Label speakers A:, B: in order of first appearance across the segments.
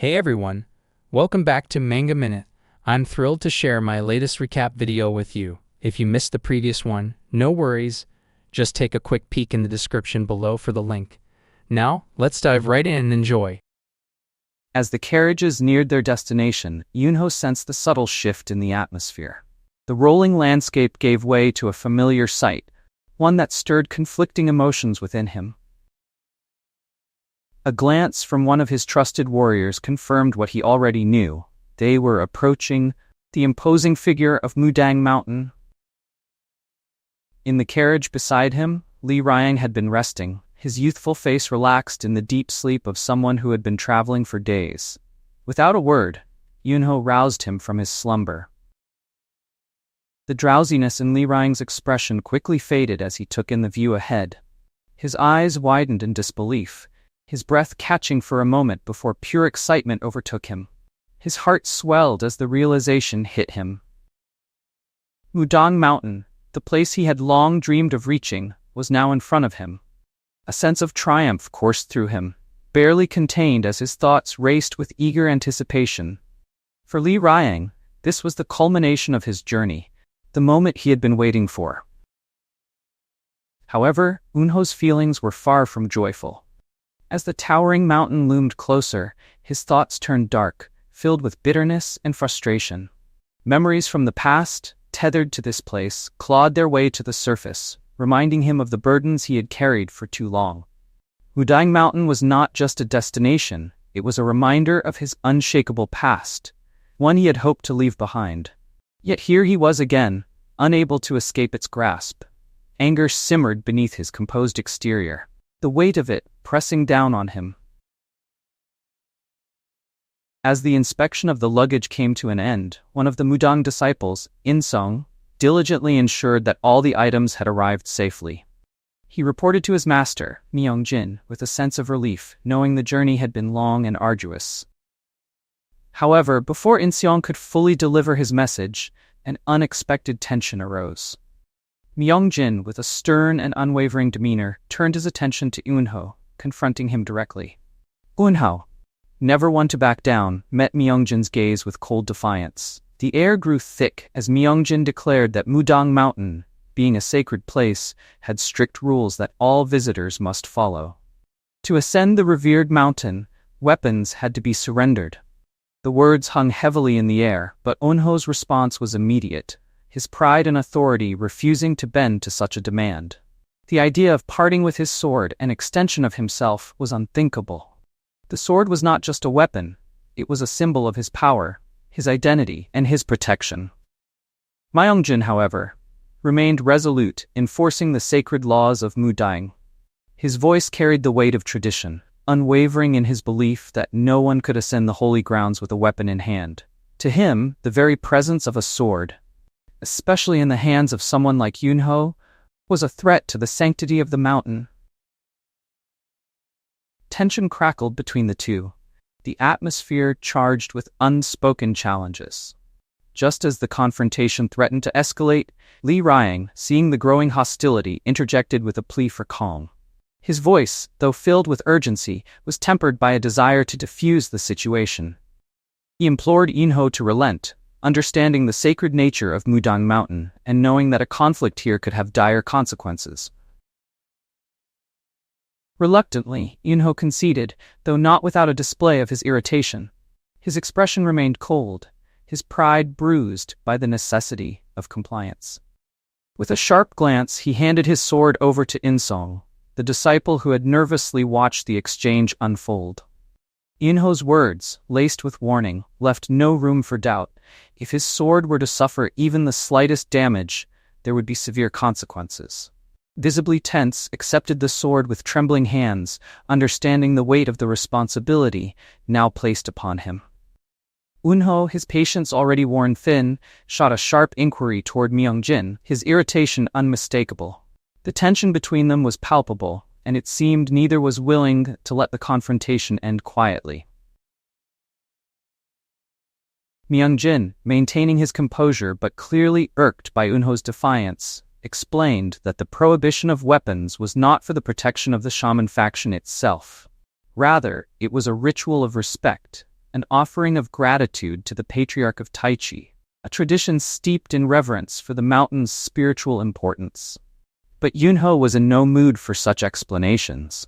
A: Hey everyone, welcome back to MangaMinute. I'm thrilled to share my latest recap video with you. If you missed the previous one, no worries, just take a quick peek in the description below for the link. Now, let's dive right in and enjoy.
B: As the carriages neared their destination, Eunho sensed the subtle shift in the atmosphere. The rolling landscape gave way to a familiar sight, one that stirred conflicting emotions within him. A glance from one of his trusted warriors confirmed what he already knew. They were approaching the imposing figure of Mudang Mountain. In the carriage beside him, Li Ryang had been resting, his youthful face relaxed in the deep sleep of someone who had been traveling for days. Without a word, Eunho roused him from his slumber. The drowsiness in Li Ryang's expression quickly faded as he took in the view ahead. His eyes widened in disbelief, his breath catching for a moment before pure excitement overtook him. His heart swelled as the realization hit him. Mudang Mountain, the place he had long dreamed of reaching, was now in front of him. A sense of triumph coursed through him, barely contained as his thoughts raced with eager anticipation. For Li Ryang, this was the culmination of his journey, the moment he had been waiting for. However, Eunho's feelings were far from joyful. As the towering mountain loomed closer, his thoughts turned dark, filled with bitterness and frustration. Memories from the past, tethered to this place, clawed their way to the surface, reminding him of the burdens he had carried for too long. Mudang Mountain was not just a destination, it was a reminder of his unshakable past, one he had hoped to leave behind. Yet here he was again, unable to escape its grasp. Anger simmered beneath his composed exterior, the weight of it pressing down on him. As the inspection of the luggage came to an end, one of the Mudang disciples, Insong, diligently ensured that all the items had arrived safely. He reported to his master, Myungjin, with a sense of relief, knowing the journey had been long and arduous. However, before Insong could fully deliver his message, an unexpected tension arose. Myungjin, with a stern and unwavering demeanor, turned his attention to Eunho, confronting him directly. Eunho, never one to back down, met Myungjin's gaze with cold defiance. The air grew thick as Myungjin declared that Mudang Mountain, being a sacred place, had strict rules that all visitors must follow. To ascend the revered mountain, weapons had to be surrendered. The words hung heavily in the air, but Eunho's response was immediate, his pride and authority refusing to bend to such a demand. The idea of parting with his sword, an extension of himself, was unthinkable. The sword was not just a weapon, it was a symbol of his power, his identity, and his protection. Myungjin, however, remained resolute, enforcing the sacred laws of Mudang. His voice carried the weight of tradition, unwavering in his belief that no one could ascend the holy grounds with a weapon in hand. To him, the very presence of a sword, especially in the hands of someone like Eunho, was a threat to the sanctity of the mountain. Tension crackled between the two, the atmosphere charged with unspoken challenges. Just as the confrontation threatened to escalate, Li Ryang, seeing the growing hostility, interjected with a plea for calm. His voice, though filled with urgency, was tempered by a desire to defuse the situation. He implored Eunho to relent, understanding the sacred nature of Mudang Mountain and knowing that a conflict here could have dire consequences. Reluctantly, Eunho conceded, though not without a display of his irritation. His expression remained cold, his pride bruised by the necessity of compliance. With a sharp glance, he handed his sword over to Insong, the disciple who had nervously watched the exchange unfold. Eunho's words, laced with warning, left no room for doubt. If his sword were to suffer even the slightest damage, there would be severe consequences. Visibly tense, accepted the sword with trembling hands, understanding the weight of the responsibility now placed upon him. Eunho, his patience already worn thin, shot a sharp inquiry toward Myungjin, his irritation unmistakable. The tension between them was palpable, and it seemed neither was willing to let the confrontation end quietly. Myungjin, maintaining his composure but clearly irked by Eunho's defiance, explained that the prohibition of weapons was not for the protection of the shaman faction itself. Rather, it was a ritual of respect, an offering of gratitude to the patriarch of Taichi, a tradition steeped in reverence for the mountain's spiritual importance. But Eunho was in no mood for such explanations.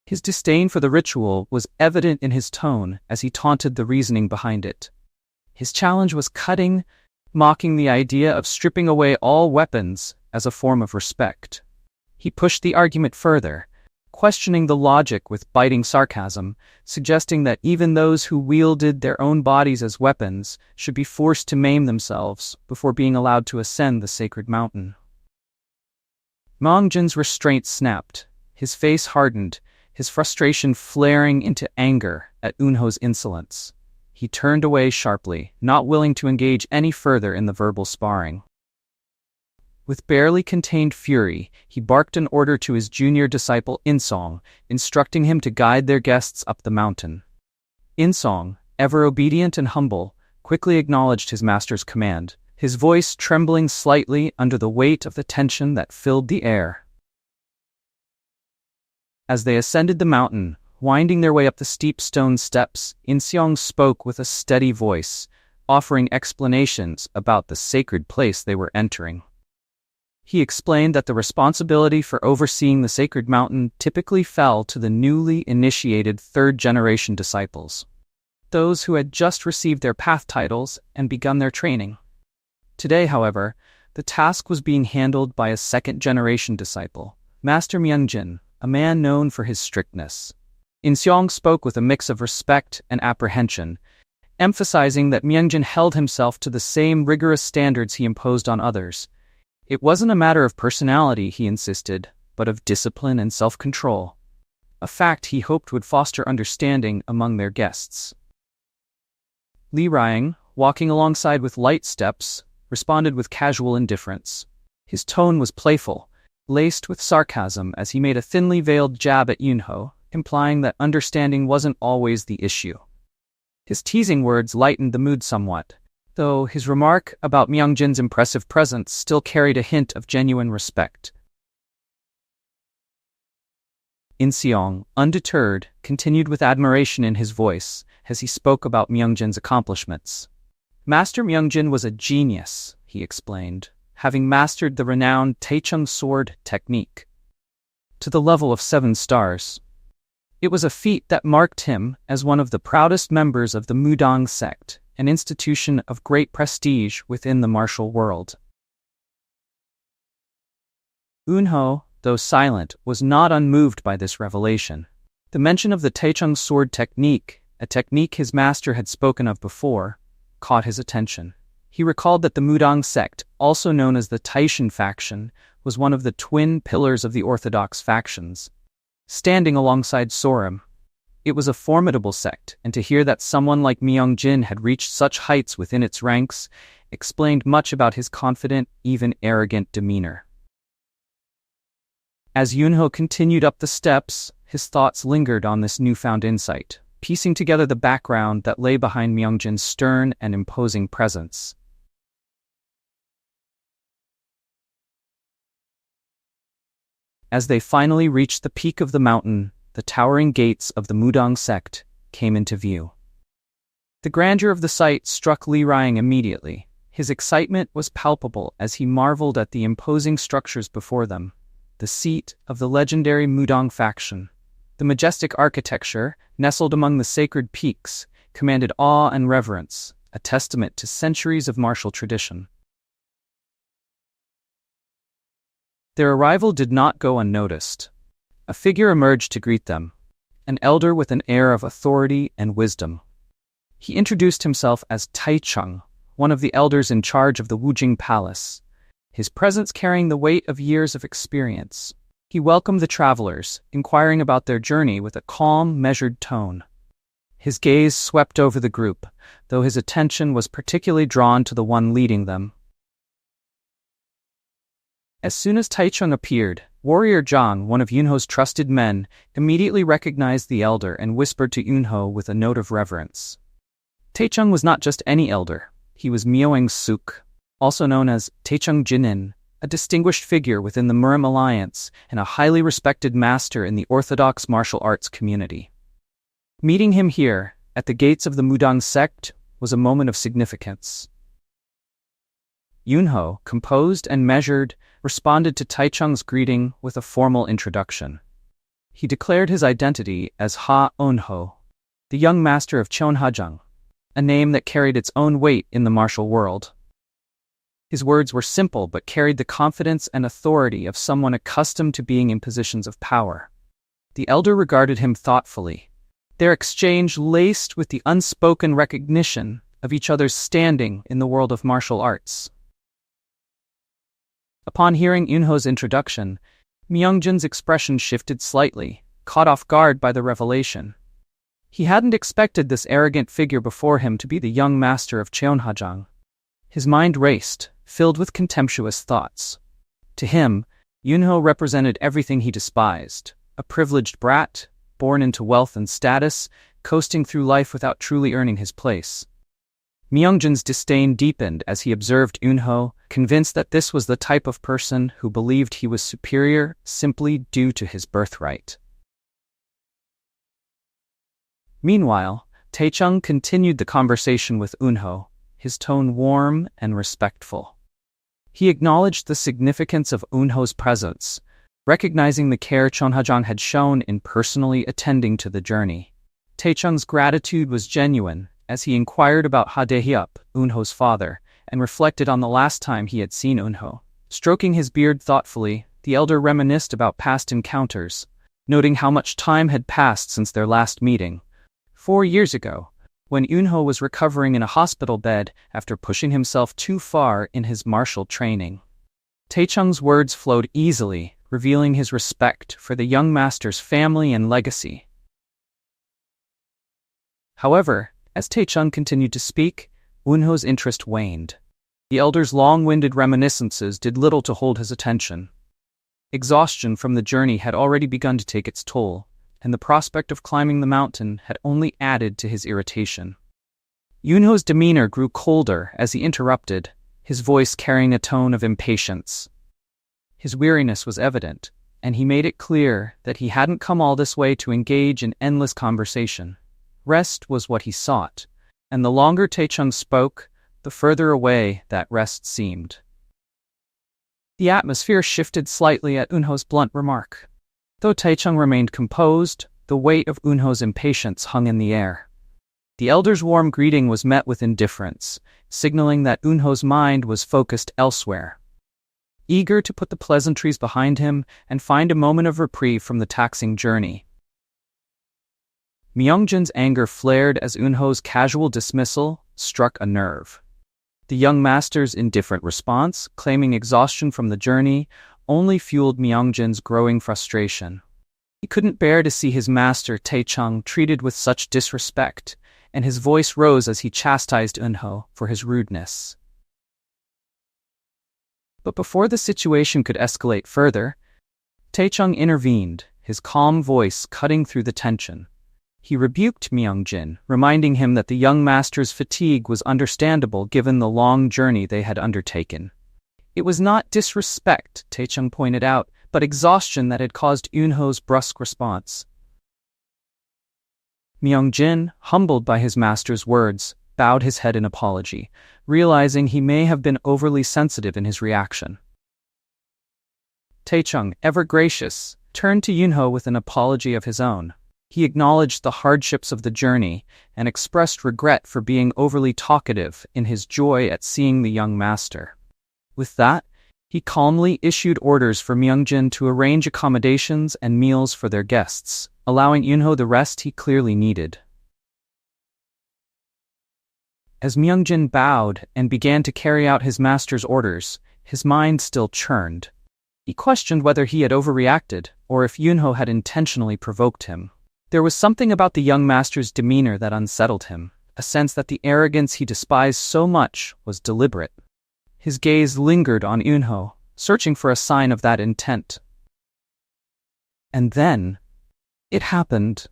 B: His disdain for the ritual was evident in his tone as he taunted the reasoning behind it. His challenge was cutting, mocking the idea of stripping away all weapons as a form of respect. He pushed the argument further, questioning the logic with biting sarcasm, suggesting that even those who wielded their own bodies as weapons should be forced to maim themselves before being allowed to ascend the sacred mountain. Mangjin's restraint snapped, his face hardened, his frustration flaring into anger at Eunho's insolence. He turned away sharply, not willing to engage any further in the verbal sparring. With barely contained fury, he barked an order to his junior disciple Insong, instructing him to guide their guests up the mountain. Insong, ever obedient and humble, quickly acknowledged his master's command, his voice trembling slightly under the weight of the tension that filled the air. As they ascended the mountain, winding their way up the steep stone steps, Insong spoke with a steady voice, offering explanations about the sacred place they were entering. He explained that the responsibility for overseeing the sacred mountain typically fell to the newly initiated third-generation disciples, those who had just received their path titles and begun their training. Today, however, the task was being handled by a second-generation disciple, Master Myungjin, a man known for his strictness. Insong spoke with a mix of respect and apprehension, emphasizing that Myungjin held himself to the same rigorous standards he imposed on others. It wasn't a matter of personality, he insisted, but of discipline and self-control, a fact he hoped would foster understanding among their guests. Li Rying, walking alongside with light steps, responded with casual indifference. His tone was playful, laced with sarcasm as he made a thinly veiled jab at Eunho, implying that understanding wasn't always the issue. His teasing words lightened the mood somewhat, though his remark about Myungjin's impressive presence still carried a hint of genuine respect. Insong, undeterred, continued with admiration in his voice as he spoke about Myungjin's accomplishments. Master Myungjin was a genius, he explained, having mastered the renowned Taechung sword technique to the level of 7 stars. It was a feat that marked him as one of the proudest members of the Mudang sect, an institution of great prestige within the martial world. Eunho, though silent, was not unmoved by this revelation. The mention of the Taechung sword technique, a technique his master had spoken of before, caught his attention. He recalled that the Mudang sect, also known as the Taishan faction, was one of the twin pillars of the orthodox factions, standing alongside Sorim. It was a formidable sect, and to hear that someone like Myungjin had reached such heights within its ranks explained much about his confident, even arrogant demeanor. As Eunho continued up the steps, his thoughts lingered on this newfound insight, piecing together the background that lay behind Myungjin's stern and imposing presence. As they finally reached the peak of the mountain, the towering gates of the Mudang sect came into view. The grandeur of the sight struck Li Rying immediately. His excitement was palpable as he marveled at the imposing structures before them, the seat of the legendary Mudang faction. The majestic architecture, nestled among the sacred peaks, commanded awe and reverence, a testament to centuries of martial tradition. Their arrival did not go unnoticed. A figure emerged to greet them, an elder with an air of authority and wisdom. He introduced himself as Taichung, one of the elders in charge of the Wujing Palace, his presence carrying the weight of years of experience. He welcomed the travelers, inquiring about their journey with a calm, measured tone. His gaze swept over the group, though his attention was particularly drawn to the one leading them. As soon as Taichung appeared, Warrior Zhang, one of Eunho's trusted men, immediately recognized the elder and whispered to Eunho with a note of reverence. Taichung was not just any elder. He was Myoeng Suk, also known as Taechung Jinin, a distinguished figure within the Murim Alliance and a highly respected master in the orthodox martial arts community. Meeting him here, at the gates of the Mudang sect was a moment of significance. Eunho, composed and measured, responded to Taichung's greeting with a formal introduction. He declared his identity as Eunho, the young master of Cheonhajang, a name that carried its own weight in the martial world. His words were simple but carried the confidence and authority of someone accustomed to being in positions of power. The elder regarded him thoughtfully, their exchange laced with the unspoken recognition of each other's standing in the world of martial arts. Upon hearing Eunho's introduction, Myungjin's expression shifted slightly, caught off guard by the revelation. He hadn't expected this arrogant figure before him to be the young master of Cheonhajang. His mind raced, filled with contemptuous thoughts. To him, Eunho represented everything he despised, a privileged brat, born into wealth and status, coasting through life without truly earning his place. Myungjin's disdain deepened as he observed Eunho, convinced that this was the type of person who believed he was superior simply due to his birthright. Meanwhile, Taechung continued the conversation with Eunho, his tone warm and respectful. He acknowledged the significance of Eunho's presence, recognizing the care Cheonhajang had shown in personally attending to the journey. Taechung's gratitude was genuine, as he inquired about Hadehyup, Eunho's father, and reflected on the last time he had seen Eunho. Stroking his beard thoughtfully, the elder reminisced about past encounters, noting how much time had passed since their last meeting. 4 years ago, when Eunho was recovering in a hospital bed after pushing himself too far in his martial training. Taechung's words flowed easily, revealing his respect for the young master's family and legacy. However, as Taechung continued to speak, Eunho's interest waned. The elder's long-winded reminiscences did little to hold his attention. Exhaustion from the journey had already begun to take its toll, and the prospect of climbing the mountain had only added to his irritation. Eunho's demeanor grew colder as he interrupted, his voice carrying a tone of impatience. His weariness was evident, and he made it clear that he hadn't come all this way to engage in endless conversation. Rest was what he sought, and the longer Taechung spoke, the further away that rest seemed. The atmosphere shifted slightly at Eunho's blunt remark. Though Taechung remained composed, the weight of Eunho's impatience hung in the air. The elder's warm greeting was met with indifference, signaling that Eunho's mind was focused elsewhere. Eager to put the pleasantries behind him and find a moment of reprieve from the taxing journey. Myungjin's anger flared as Eunho's casual dismissal struck a nerve. The young master's indifferent response, claiming exhaustion from the journey, only fueled Myungjin's growing frustration. He couldn't bear to see his master Taechung treated with such disrespect, and his voice rose as he chastised Eunho for his rudeness. But before the situation could escalate further, Taechung intervened, his calm voice cutting through the tension. He rebuked Myungjin, reminding him that the young master's fatigue was understandable given the long journey they had undertaken. It was not disrespect, Taechung pointed out, but exhaustion that had caused Eunho's brusque response. Myungjin, humbled by his master's words, bowed his head in apology, realizing he may have been overly sensitive in his reaction. Taechung, ever gracious, turned to Eunho with an apology of his own. He acknowledged the hardships of the journey and expressed regret for being overly talkative in his joy at seeing the young master. With that, he calmly issued orders for Myungjin to arrange accommodations and meals for their guests, allowing Eunho the rest he clearly needed. As Myungjin bowed and began to carry out his master's orders, his mind still churned. He questioned whether he had overreacted or if Eunho had intentionally provoked him. There was something about the young master's demeanor that unsettled him, a sense that the arrogance he despised so much was deliberate. His gaze lingered on Eunho, searching for a sign of that intent. And then, it happened.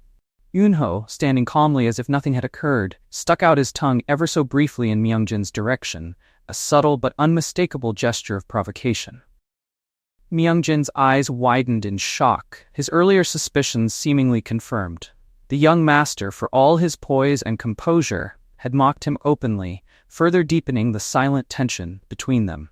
B: Eunho, standing calmly as if nothing had occurred, stuck out his tongue ever so briefly in Myungjin's direction, a subtle but unmistakable gesture of provocation. Myungjin's eyes widened in shock, his earlier suspicions seemingly confirmed. The young master, for all his poise and composure, had mocked him openly, further deepening the silent tension between them.